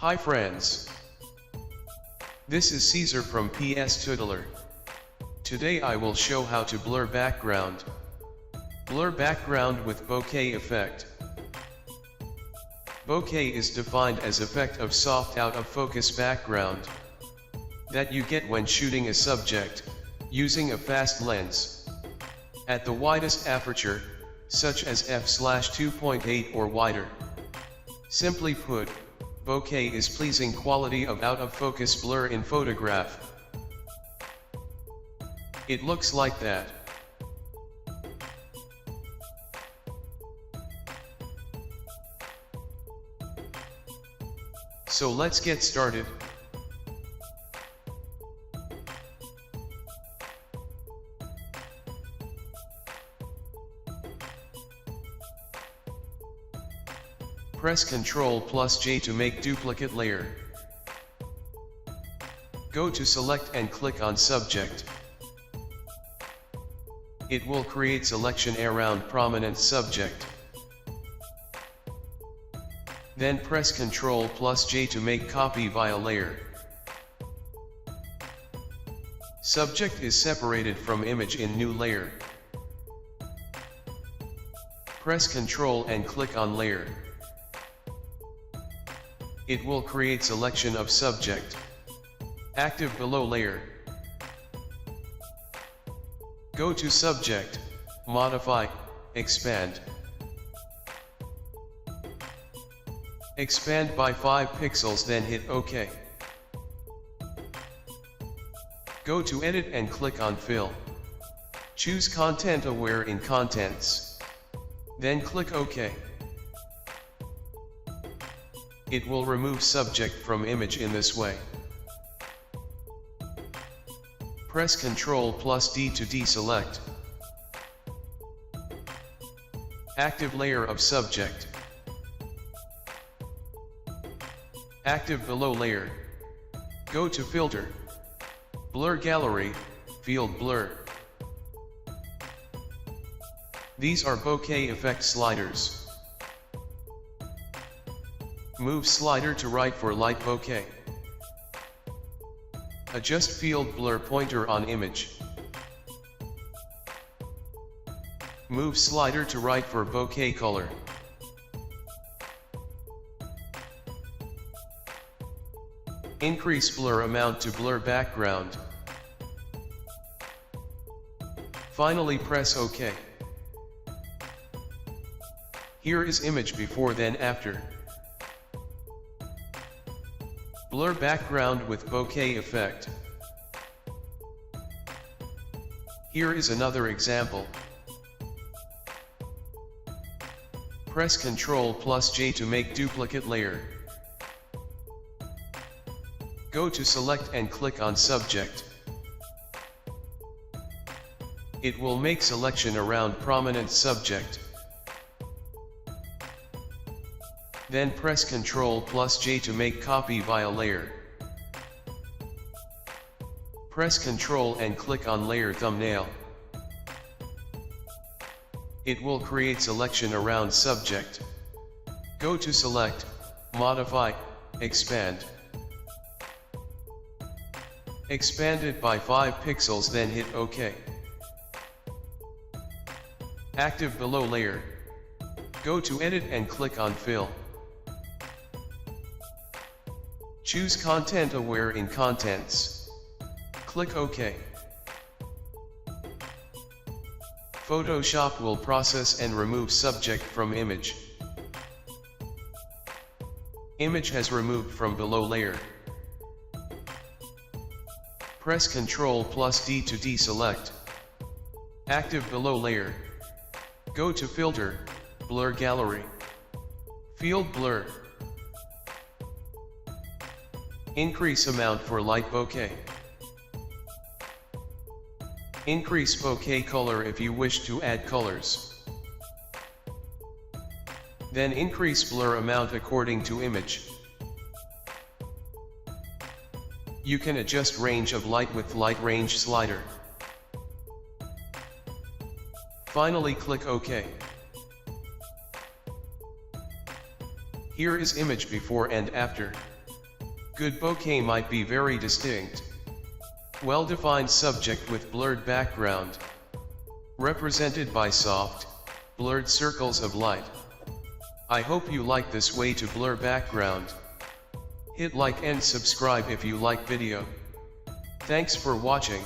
Hi friends. This is Caesar from PS Tutelar. Today I will show how to blur background. Blur background with bokeh effect. Bokeh is defined as effect of soft out of focus background that you get when shooting a subject, using a fast lens. At the widest aperture, such as f/2.8 or wider. Simply put, bokeh is pleasing quality of out-of-focus blur in photograph. It looks like that. So let's get started. Press Ctrl+J to make duplicate layer. Go to select and click on subject. It will create selection around prominent subject. Then press Ctrl+J to make copy via layer. Subject is separated from image in new layer. Press Ctrl and click on layer. It will create selection of subject. Active below layer. Go to subject, modify, expand. Expand by 5 pixels, then hit OK. Go to edit and click on fill. Choose content aware in contents. Then click OK. It will remove subject from image in this way. Press Ctrl+D to deselect. Active layer of subject. Active below layer. Go to filter. Blur gallery, field blur. These are bokeh effect sliders. Move slider to right for light bokeh. Adjust field blur pointer on image. Move slider to right for bokeh color. Increase blur amount to blur background. Finally press OK. Here is image before then after. Blur background with bokeh effect. Here is another example. Press Ctrl+J to make duplicate layer. Go to select and click on subject. It will make selection around prominent subject. Then press Ctrl+J to make copy via layer. Press Ctrl and click on layer thumbnail. It will create selection around subject. Go to select, modify, expand. Expand it by 5 pixels, then hit OK. Active below layer. Go to edit and click on fill. Choose content aware in contents. Click OK. Photoshop will process and remove subject from image. Image has removed from below layer. Press Ctrl+D to deselect. Active below layer. Go to filter, blur gallery. Field blur. Increase amount for light bokeh. Increase bokeh color if you wish to add colors. Then increase blur amount according to image. You can adjust range of light with light range slider. Finally click OK. Here is image before and after. Good bokeh might be very distinct. Well-defined subject with blurred background. Represented by soft, blurred circles of light. I hope you like this way to blur background. Hit like and subscribe if you like video. Thanks for watching.